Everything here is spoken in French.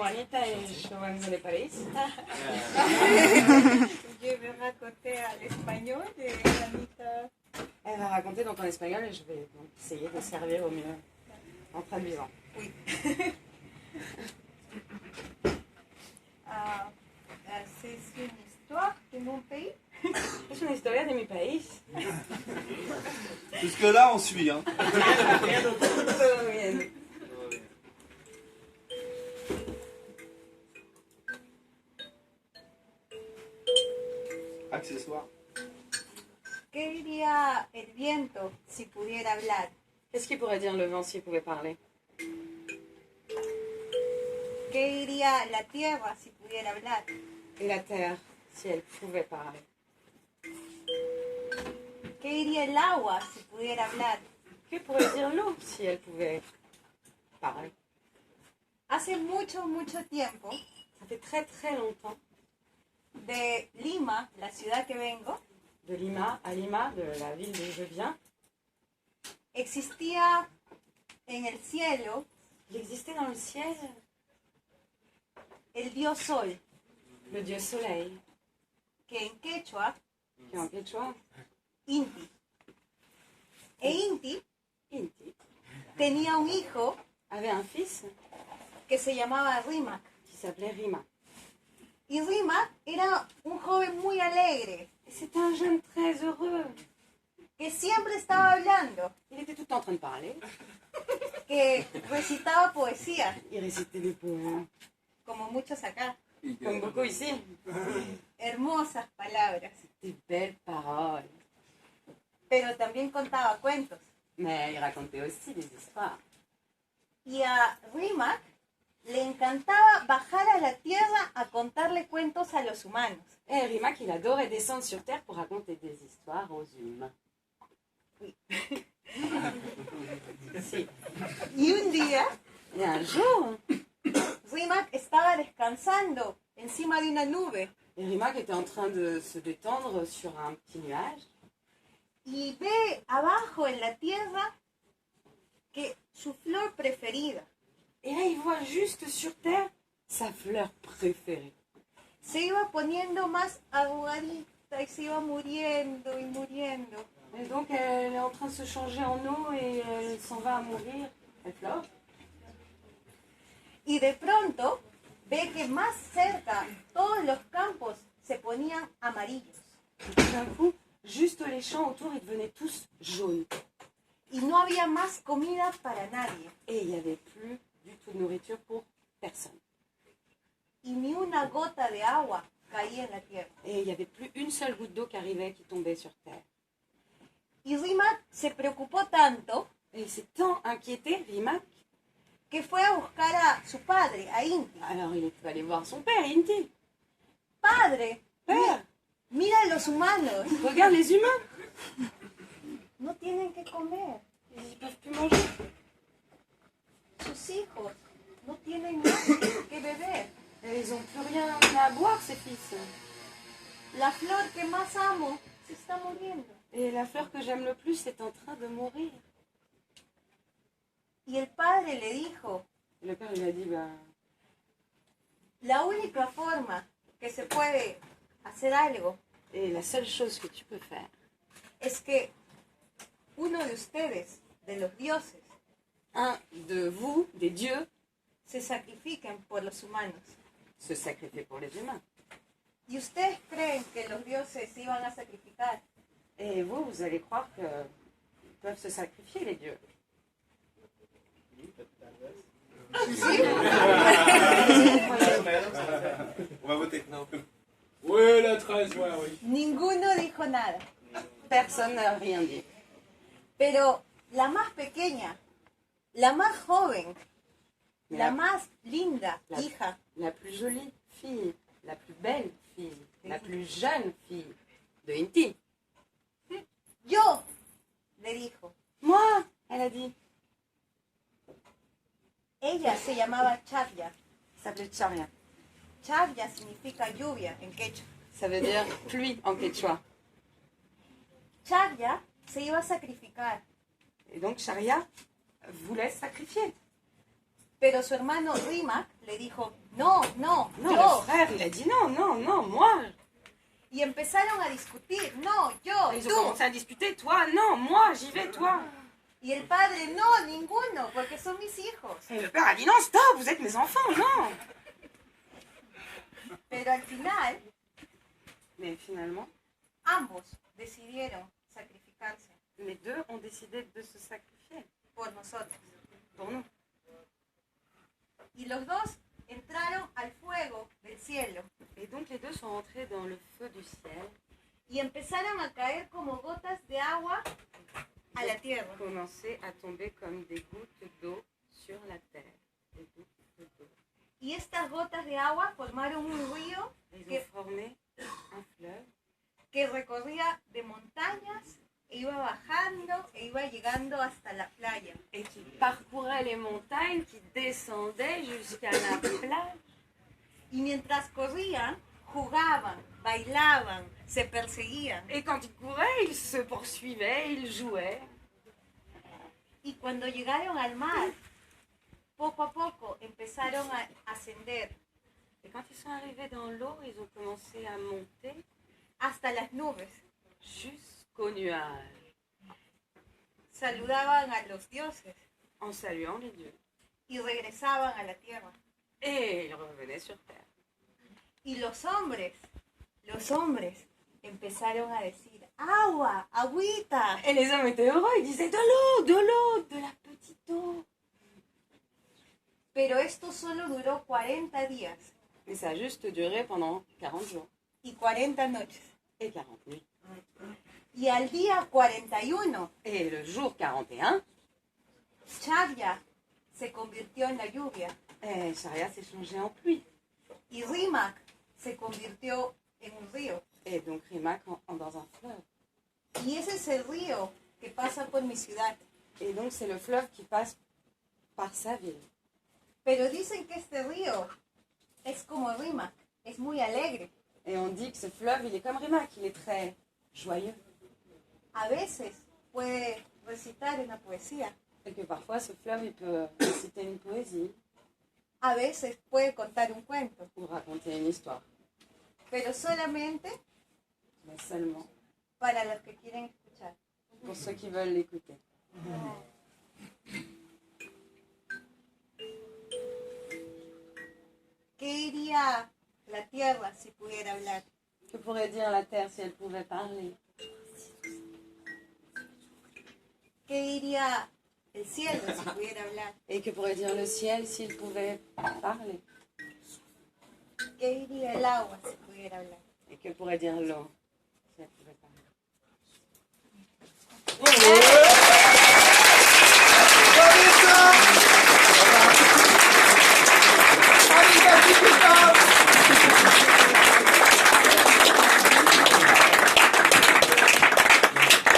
Juanita y yo vengo de París. Je vais raconter à l'espagnol et Anita. Elle va raconter donc en espagnol et je vais donc essayer de servir au mieux en traduisant. Oui. C'est une histoire de mon pays. Es una historia de mi país. Jusque-là, on suit. Hein. Todo bien. Accessoire. ¿Qué diría el viento si pudiera hablar? Qu'est-ce qu'il pourrait dire le vent s'il pouvait parler? ¿Qué diría la tierra si pudiera hablar? Et la terre si elle pouvait parler? ¿Qué diría el agua si pudiera hablar? Que pourrait dire l'eau si elle pouvait parler? Hace mucho, mucho tiempo, Ça fait très très longtemps, de Lima, la ciudad que vengo, de Lima à Lima, de la ville d'où je viens, existía en el cielo il existait dans le ciel el dios Sol, le dieu soleil, que en quechua, qui en quechua, Inti. E Inti Inti, tenía un hijo avait un fils que se llamaba Rimac. qui s'appelait Rima. Y Rimac era un joven muy alegre, Et c'était un jeune très heureux. que siempre estaba hablando, Il était tout le temps en train de parler. que recitaba poesía, Il récitait des poèmes, como muchos acá. comme beaucoup ici. Hermosas palabras, Des belles paroles. pero también contaba cuentos. Mais il racontait aussi des histoires. Y a Rimac le encantaba bajar a la tierra a contarle cuentos a los humanos. Et Rimac, il adorait descendre sur Terre pour raconter des histoires aux humains. Oui. Si. Y un día, Et un jour, Rimac estaba descansando encima de una nube et Rimac était en train de se détendre sur un petit nuage. y ve abajo en la tierra que su flor preferida Et là, il voit juste sur Terre sa fleur préférée. se iba poniendo más arrugadita y se iba muriendo y muriendo. Et donc, elle est en train de se changer en eau et elle s'en va à mourir. Elle flotte. Y de pronto ve que más cerca todos los campos se ponían amarillos Et tout d'un coup, juste les champs autour, ils devenaient tous jaunes. y no había más comida para nadie. Et il n'y avait plus du tout de nourriture pour personne. Y ni una gota de agua caía en la tierra. Et il n'y avait plus une seule goutte d'eau qui arrivait, qui tombait sur Terre. Y Rimac se preocupó tanto Et il s'est tant inquiété, Rimac. que fue a buscar a su padre, a Inti. Alors il est allé voir son père, Inti. Padre, Père, mira a los humanos, regarde les humains. no tienen que comer. Ils ne peuvent plus manger. Sus hijos no tienen más que beber. Et ils n'ont plus rien à boire, ces fils. La flor que más amo se está muriendo. Et la fleur que j'aime le plus est en train de mourir. Y el padre le dijo, Et le père lui a dit, bah, la única forma que se puede hacer algo et la seule chose que tu peux faire, es que uno de ustedes, de los dioses, un de vous, des dieux, se sacrifiquen por los humanos. se sacrifie pour les humains. ¿Y ustedes creen que los dioses se iban a sacrificar? Et vous, vous allez croire que peuvent se sacrifier les dieux. On va voter. Non. Oui, la 13, ouais, oui. Ninguno dijo nada. Personne n'a rien dit. Pero la más pequeña, la más joven, la más linda la- hija La plus jolie fille, la plus belle fille, la plus jeune fille de Inti. yo, le dijo. Moi, elle a dit. Ella se llamaba Chavia. Elle s'appelait Charia. Chavia significa lluvia en quechua. Ça veut dire pluie en quechua. Chavia se iba a sacrificar, Et donc Charia voulait se sacrifier. pero su hermano Rimac le dijo, No, no, Non, yo. le frère, il a dit non, non, non, moi. Y empezaron a discutir, no, yo, Ils ont tú. commencé à discuter, toi, non, moi, j'y vais, toi. Y el padre, no, ninguno, porque son mis hijos. Et le père a dit non, stop, vous êtes mes enfants, non. Pero al final, Mais finalement, ambos decidieron sacrificarse les deux ont décidé de se sacrifier por nosotros. pour nous. Y los dos entraron al fuego del cielo Et donc les deux sont entrés dans le feu du ciel. y empezaron a caer como gotas de agua a la tierra. Ils ont commencé à tomber comme des gouttes d'eau sur la terre. Des gouttes d'eau. Y estas gotas de agua formaron un río Et ils que, ont formé un fleuve que recorría de montañas, e iba bajando e iba llegando hasta la playa. et qui parcourait les montagnes, qui descendait jusqu'à la plage. Y mientras corrían, jugaban, bailaban, se perseguían. Et quand ils couraient, ils se poursuivaient, ils jouaient. Y cuando llegaron al mar, poco a poco empezaron a ascender Et quand ils sont arrivés dans l'eau, ils ont commencé à monter hasta las nubes. jusqu'aux nuages, Saludaban a los dioses en saluant les dieux. y regresaban a la tierra. Et ils revenaient sur terre. Y los hombres empezaron a decir, agua, agüita. Et les hommes étaient heureux, ils disaient de la petite eau. Pero esto solo duró 40 días Mais ça a juste duré pendant 40 jours y 40 noches. et 40 nuits. Y al día 41, Et le jour 41, Charya se convirtió en la lluvia Sharia s'est changé en pluie. y Rimac se convirtió en un río. Et donc Rimac dans un fleuve. Y ese es el río que pasa por mi ciudad. Et donc c'est le fleuve qui passe par sa ville. Pero dicen que este río es como Rimac, es muy alegre. Et on dit que ce fleuve, il est comme Rimac, il est très joyeux. A veces puede recitar una poesía, Et que parfois ce fleuve, il peut réciter une poésie a veces puede contar un cuento, ou raconter une histoire. pero solamente Mais seulement para los que quieren escuchar. pour ceux qui veulent l'écouter. ¿Qué diría la tierra si pudiera hablar? Que pourrait dire la terre si elle pouvait parler? ¿Qué diría el cielo si pudiera hablar? Et que pourrait dire le ciel s'il pouvait parler? ¿Qué diría el agua si pudiera hablar? Et que pourrait dire l'eau si elle pouvait parler? Bravo.